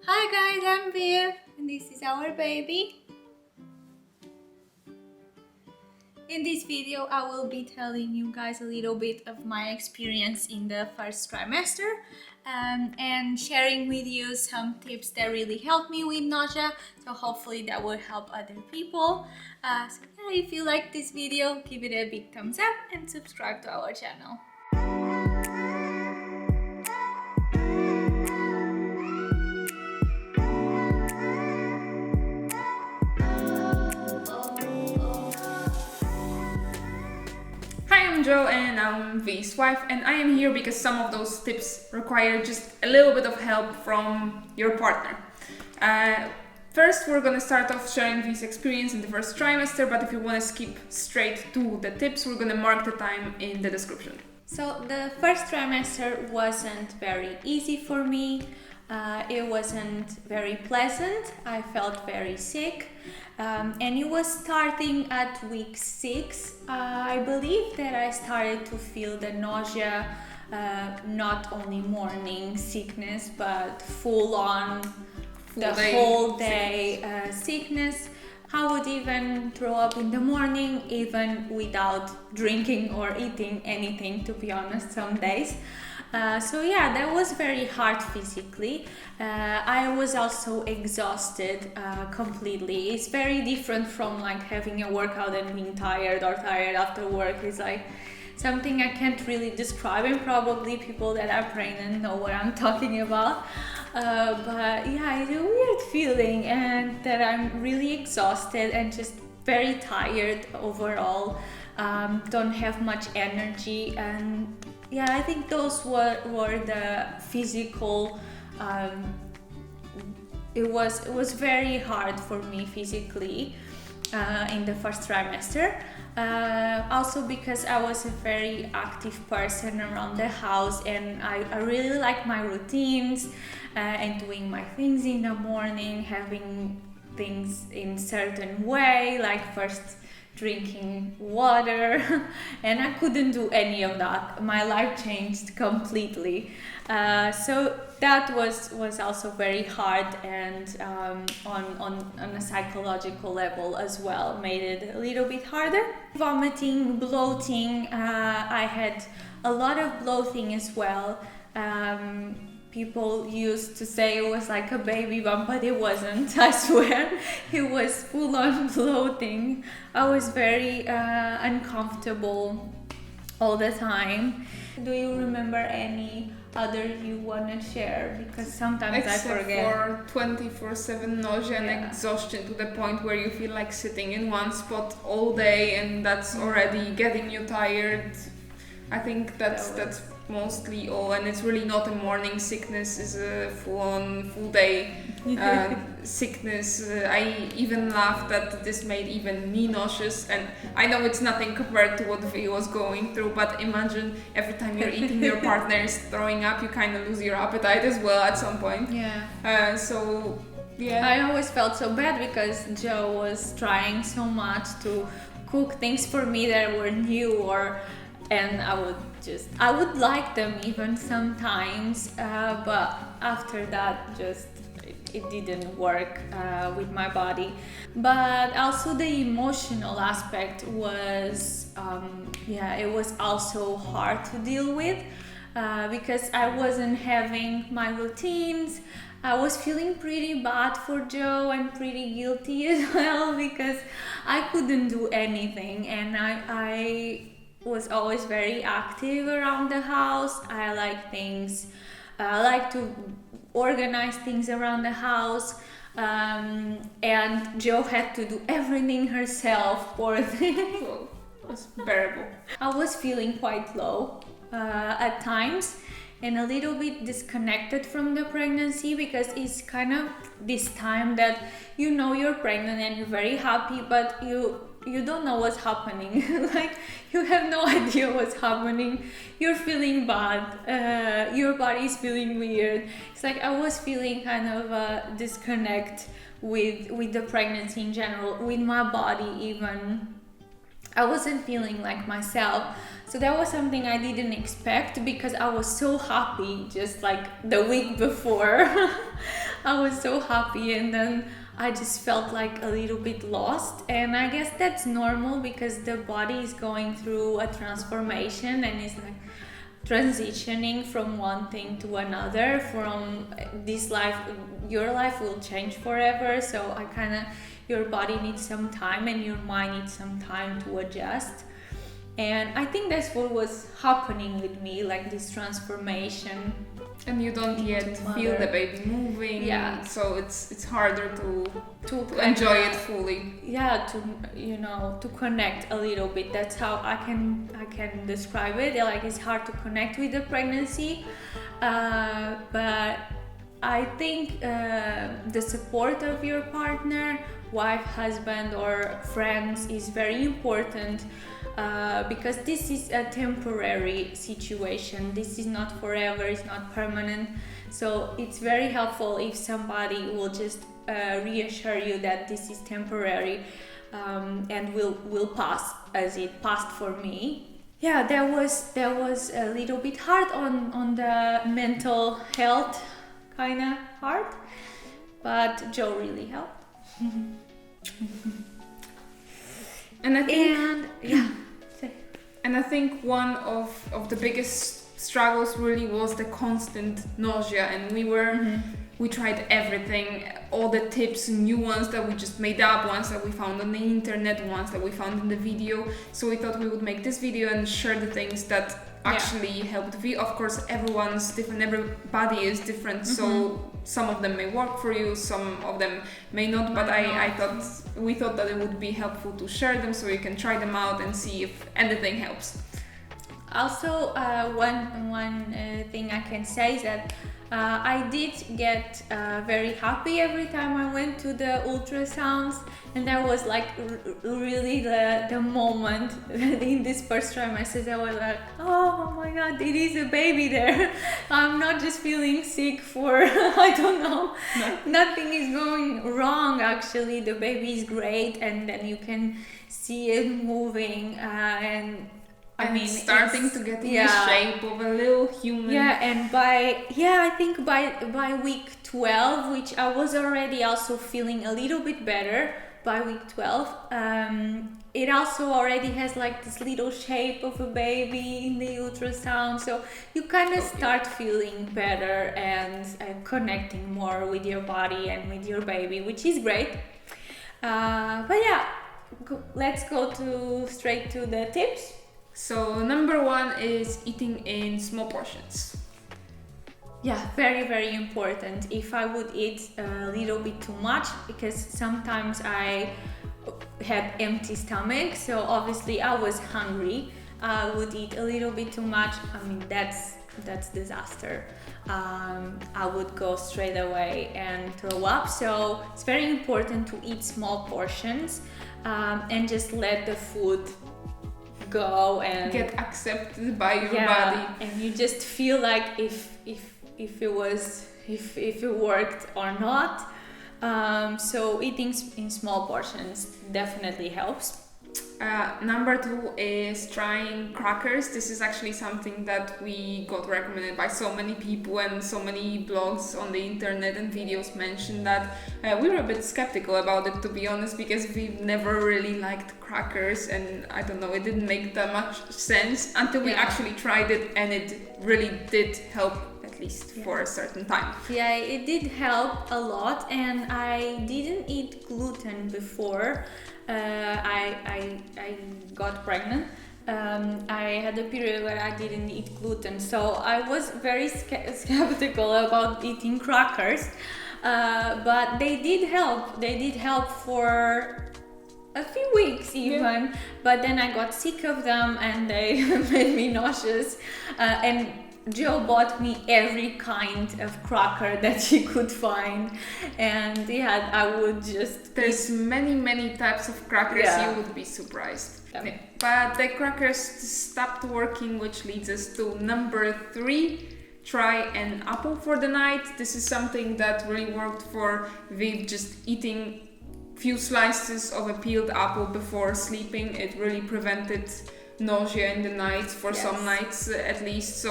Hi guys, I'm Viv and this is our baby. In this video I will be telling you guys a little bit of my experience in the first trimester and sharing with you some tips that really helped me with nausea, so hopefully that will help other people. So yeah, if you like this video, give it a big thumbs up and subscribe to our channel. I'm Jo and I'm V's wife, and I am here because some of those tips require just a little bit of help from your partner. First, we're gonna start off sharing V's experience in the first trimester, but if you want to skip straight to the tips, we're gonna mark the time in the description. So the first trimester wasn't very easy for me. It wasn't very pleasant. I felt very sick, and it was starting at week 6. I believe that I started to feel the nausea, not only morning sickness, but full on whole day sickness. I would even throw up in the morning, even without drinking or eating anything, to be honest, some days. So yeah, that was very hard physically. I was also exhausted completely. It's very different from like having a workout and being tired or tired after work. It's like something I can't really describe, and probably people that are pregnant know what I'm talking about. But yeah, it's a weird feeling, and that I'm really exhausted and just very tired overall. Don't have much energy, and yeah, I think those were the physical. It was very hard for me physically in the first trimester. Also because I was a very active person around the house, and I really like my routines and doing my things in the morning, having things in certain way, like first drinking water, and I couldn't do any of that. My life changed completely. So that was also very hard, and on a psychological level as well, made it a little bit harder. Vomiting, bloating, I had a lot of bloating as well. People used to say it was like a baby bump, but it wasn't, I swear. It was full on bloating. I was very uncomfortable all the time. Do you remember any other you want to share? Because sometimes I forget. Except for 24/7 nausea and exhaustion to the point where you feel like sitting in one spot all day, and that's already getting you tired. I think that's mostly all, and it's really not a morning sickness. It's a full day sickness. I even laughed that this made even me nauseous, and I know it's nothing compared to what V was going through, but imagine every time you're eating, your partner is throwing up, you kind of lose your appetite as well at some point. Yeah. So yeah, I always felt so bad because Jo was trying so much to cook things for me that were new, and I would like them even sometimes, but after that it didn't work with my body. But also the emotional aspect was, it was also hard to deal with because I wasn't having my routines. I was feeling pretty bad for Jo and pretty guilty as well because I couldn't do anything, and I was always very active around the house. I like to organize things around the house, and Jo had to do everything herself, poor thing. it was bearable. I was feeling quite low at times, and a little bit disconnected from the pregnancy, because it's kind of this time that you're pregnant and you're very happy, but you don't know what's happening. Like, you have no idea what's happening. You're feeling bad. Your body's feeling weird. It's like I was feeling kind of a disconnect with the pregnancy in general, with my body even. I wasn't feeling like myself. So that was something I didn't expect, because I was so happy just like the week before. I was so happy, and then I just felt like a little bit lost. And I guess that's normal because the body is going through a transformation and is like transitioning from one thing to another. From this life, your life will change forever, so I kind of, your body needs some time and your mind needs some time to adjust. And I think that's what was happening with me, like this transformation. And you don't yet feel the baby moving, so it's harder to enjoy it fully. Yeah, to connect a little bit. That's how I can describe it. Like, it's hard to connect with the pregnancy, but I think the support of your partner, wife, husband, or friends is very important. Because this is a temporary situation. This is not forever, it's not permanent. So it's very helpful if somebody will just reassure you that this is temporary, and will pass, as it passed for me. Yeah, that was a little bit hard on the mental health, kind of hard, but Joe really helped. And I think, and I think one of the biggest struggles really was the constant nausea, and we tried everything, all the tips, new ones that we just made up, ones that we found on the internet, ones that we found in the video. So we thought we would make this video and share the things that actually helped. Of course, everyone's different, everybody is different, so some of them may work for you, some of them may not, but we thought that it would be helpful to share them so you can try them out and see if anything helps. Also, one thing I can say is that I did get very happy every time I went to the ultrasounds, and that was like really the moment in this first trimester that I was like, oh my god, it is a baby there. I'm not just feeling sick for I don't know. Nothing is going wrong actually. The baby is great, and then you can see it moving I mean, starting to get in the shape of a little human. Yeah, and I think by week 12, which I was already also feeling a little bit better by week 12, it also already has like this little shape of a baby in the ultrasound. So you kind of start feeling better and connecting more with your body and with your baby, which is great. But yeah, let's go straight to the tips. So number 1 is eating in small portions. Yeah, very, very important. If I would eat a little bit too much, because sometimes I had empty stomach, so obviously I was hungry, I would eat a little bit too much. I mean, that's disaster. I would go straight away and throw up. So it's very important to eat small portions, and just let the food go and get accepted by your body, and you just feel like if it worked or not. So eating in small portions definitely helps. Number 2 is trying crackers. This is actually something that we got recommended by so many people, and so many blogs on the internet and videos mentioned that. We were a bit skeptical about it, to be honest, because we've never really liked crackers, and I don't know, it didn't make that much sense until we actually tried it, and it really did help, at least for a certain time. Yeah, it did help a lot, and I didn't eat gluten before I got pregnant. I had a period where I didn't eat gluten, so I was very skeptical about eating crackers, but they did help. They did help for a few weeks even, but then I got sick of them and they made me nauseous, and Joe bought me every kind of cracker that she could find, and I would just... There's many types of crackers, you would be surprised. Yeah. But the crackers stopped working, which leads us to number 3. Try an apple for the night. This is something that really worked for Viv, just eating few slices of a peeled apple before sleeping. It really prevented nausea in the night for Yes. some nights at least. So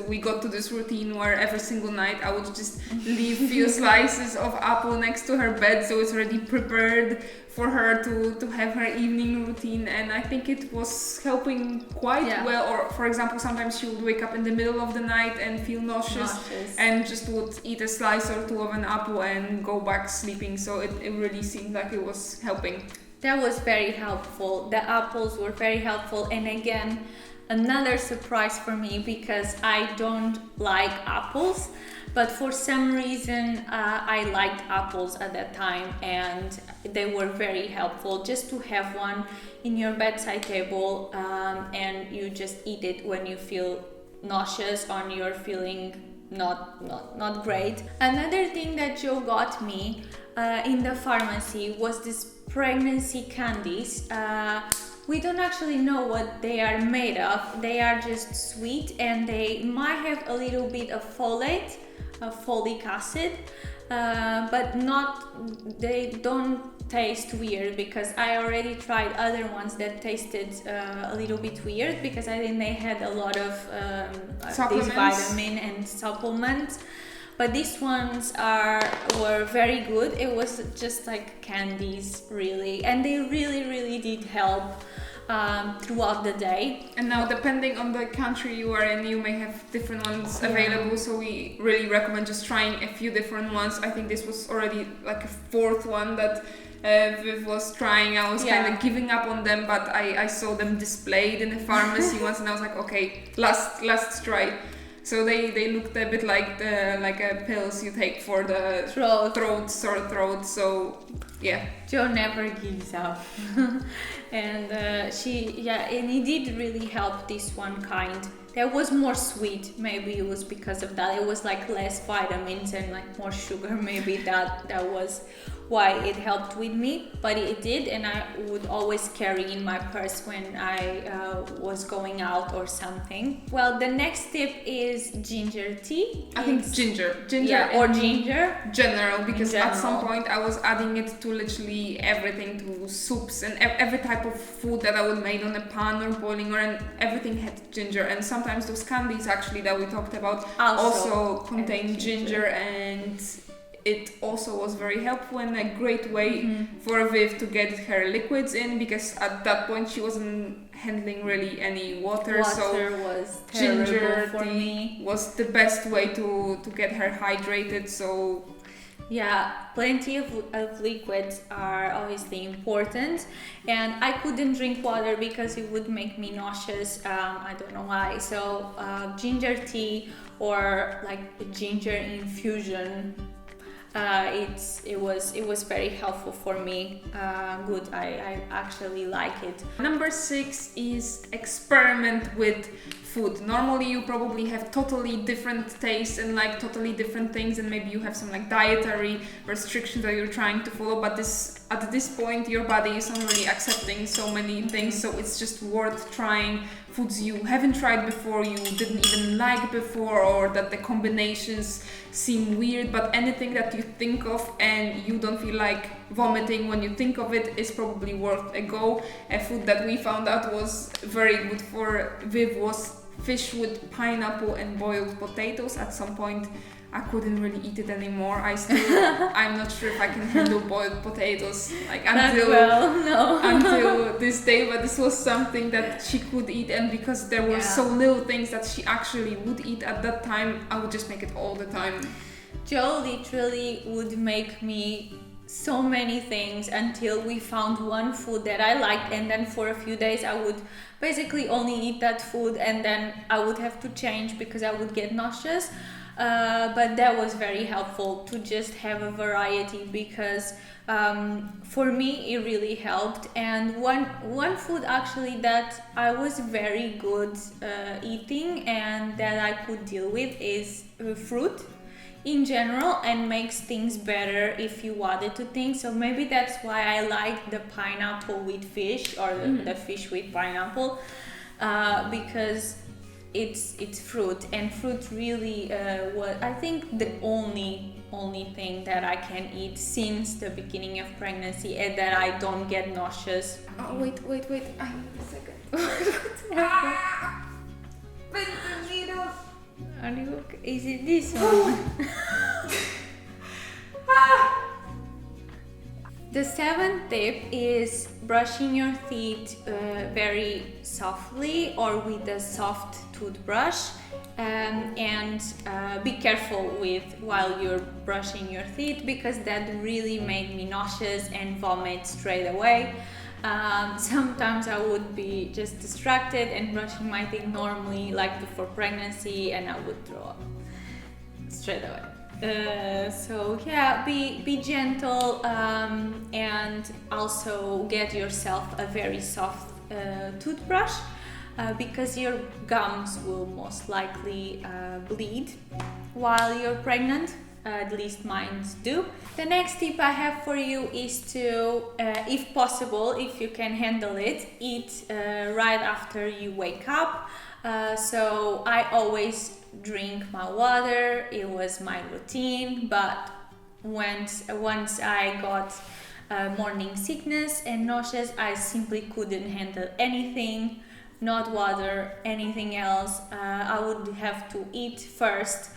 we got to this routine where every single night I would just leave few slices of apple next to her bed, so it's already prepared for her to have her evening routine, and I think it was helping quite well. Or for example, sometimes she would wake up in the middle of the night and feel nauseous. And just would eat a slice or two of an apple and go back sleeping, so it really seemed like it was helping. That was very helpful. The apples were very helpful, and again, another surprise for me because I don't like apples, but for some reason I liked apples at that time, and they were very helpful just to have one in your bedside table, and you just eat it when you feel nauseous or you're feeling not great. Another thing that Joe got me in the pharmacy was this pregnancy candies. We don't actually know what they are made of. They are just sweet, and they might have a little bit of folic acid, but they don't taste weird, because I already tried other ones that tasted a little bit weird, because I think they had a lot of these vitamin and supplements. But these ones were very good. It was just like candies, really, and they really did help throughout the day. And now, depending on the country you are in, you may have different ones available, so we really recommend just trying a few different ones. I think this was already like a fourth one that Viv was trying. I was kind of giving up on them, but I saw them displayed in the pharmacy once, and I was like, okay, last try. So they looked a bit like pills you take for the sore throat. So yeah, Joe never gives up, and and it did really help. This one kind that was more sweet. Maybe it was because of that. It was like less vitamins and like more sugar. Maybe that was why it helped with me, but it did, and I would always carry in my purse when I was going out or something. Well, the next tip is ginger tea. I think ginger or ginger general, because at some point I was adding it to literally everything, to soups and every type of food that I would make on a pan or boiling, and everything had ginger. And sometimes those candies actually that we talked about also contain ginger, and it also was very helpful and a great way for Viv to get her liquids in, because at that point she wasn't handling really any water, so was ginger for tea me was the best way to get her hydrated. So yeah, plenty of liquids are obviously important, and I couldn't drink water because it would make me nauseous. I don't know why. So ginger tea or like ginger infusion, it was very helpful for me. Good, I actually like it. Number 6 is experiment with food. Normally you probably have totally different tastes and like totally different things, and maybe you have some like dietary restrictions that you're trying to follow, but at this point your body is not really accepting so many things, so it's just worth trying foods you haven't tried before, you didn't even like before, or that the combinations seem weird. But anything that you think of and you don't feel like vomiting when you think of it is probably worth a go. A food that we found out was very good for Viv was fish with pineapple and boiled potatoes. At some point I couldn't really eat it anymore. I'm not sure if I can handle boiled potatoes until this day, but this was something that she could eat, and because there were so little things that she actually would eat at that time, I would just make it all the time. Joe literally would make me so many things until we found one food that I liked, and then for a few days I would basically only eat that food, and then I would have to change because I would get nauseous. But that was very helpful to just have a variety, because for me it really helped. And one food actually that I was very good eating and that I could deal with is fruit in general, and makes things better if you add it to things. So maybe that's why I like the pineapple with fish, or the fish with pineapple, because it's fruit, and fruit really was, I think, the only only thing that I can eat since the beginning of pregnancy, and that I don't get nauseous. Oh, wait. I need a second. With the needle. Are you okay? Is it this one? The seventh tip is brushing your teeth very softly or with a soft toothbrush, and be careful with while you're brushing your teeth, because that really made me nauseous and vomit straight away. Sometimes I would be just distracted and brushing my teeth normally like before pregnancy, and I would throw up straight away. So yeah, be gentle, and also get yourself a very soft toothbrush, because your gums will most likely bleed while you're pregnant. At least mine do. The next tip I have for you is to, if possible, if you can handle it, eat right after you wake up. So I always drink my water. It was my routine, but once I got morning sickness and nauseous, I simply couldn't handle anything, not water, anything else. I would have to eat first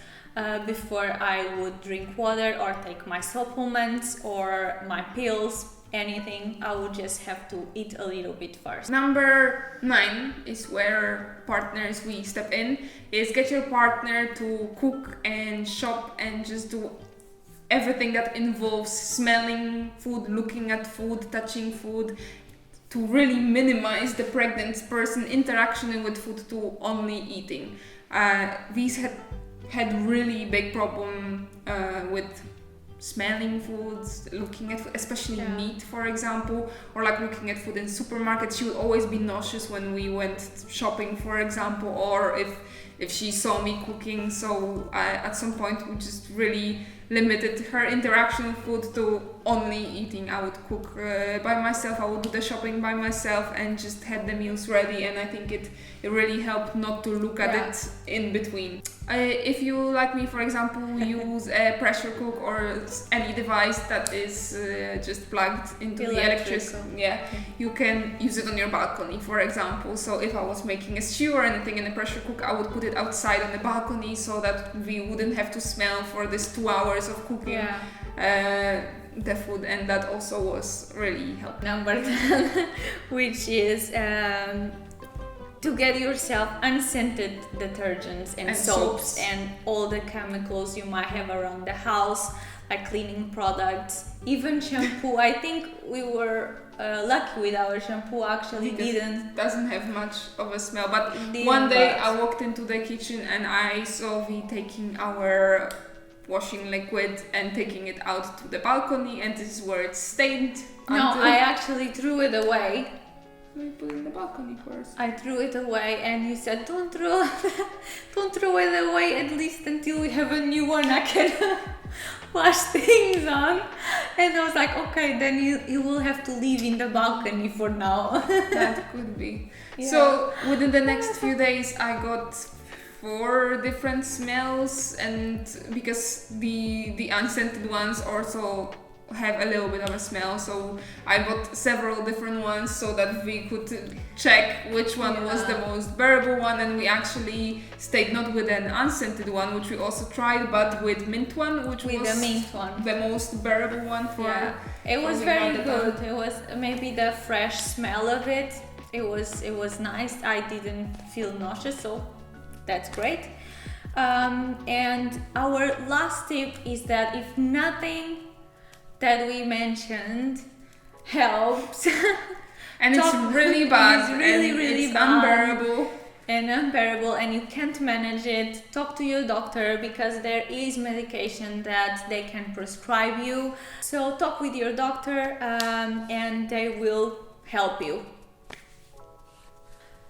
before I would drink water or take my supplements or my pills, anything. I would just have to eat a little bit first. Number 9 is where partners we step in, is get your partner to cook and shop and just do everything that involves smelling food, looking at food, touching food, to really minimize the pregnant person interaction with food to only eating. These had really big problem with smelling foods, looking at food, especially meat, for example, or like looking at food in supermarkets. She would always be nauseous when we went shopping, for example, or if she saw me cooking. So at some point we just really limited her interaction with food to only eating. I would cook by myself, I would do the shopping by myself and just had the meals ready, and I think it really helped not to look at it in between. If you, like me, for example, use a pressure cook or any device that is just plugged into the electricity, you can use it on your balcony, for example. So if I was making a stew or anything in a pressure cook, I would put it outside on the balcony so that we wouldn't have to smell for this 2 hours of cooking the food, and that also was really helpful. Number 10, which is to get yourself unscented detergents and soaps and all the chemicals you might have around the house, like cleaning products, even shampoo. I think we were lucky with our shampoo, actually. It doesn't have much of a smell, but one day I walked into the kitchen and I saw we taking our washing liquid and taking it out to the balcony, and this is where it's stained. No, I actually threw it away. We put it in the balcony first. I threw it away, and you said, don't throw it away, at least until we have a new one I can wash things on. And I was like, okay, then you will have to live in the balcony for now. That could be. Yeah. So within the next few days I got 4 different smells, and because the unscented ones also have a little bit of a smell, so I bought several different ones so that we could check which one was the most bearable one, and we actually stayed not with an unscented one, which we also tried, but with mint one, which was the mint one, the most bearable one for it was very good. It was maybe the fresh smell of it. It was nice. I didn't feel nauseous, so that's great. And our last tip is that if nothing that we mentioned helps, and it's really bad, it's unbearable and you can't manage it, talk to your doctor, because there is medication that they can prescribe you. So talk with your doctor, and they will help you.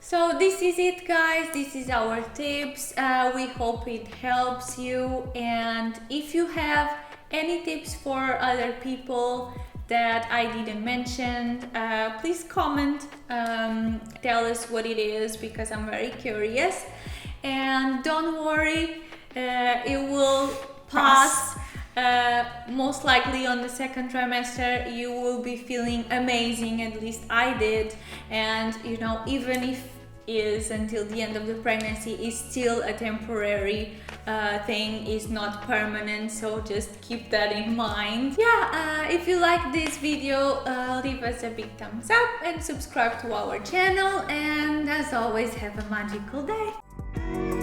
So this is it, guys. This is our tips. We hope it helps you, and if you have any tips for other people that I didn't mention, please comment, tell us what it is, because I'm very curious. And don't worry, it will pass. most likely on the second trimester you will be feeling amazing, at least I did. And you know, even if is until the end of the pregnancy, is still a temporary thing, is not permanent, so just keep that in mind. Yeah, if you like this video, leave us a big thumbs up and subscribe to our channel, and as always, have a magical day.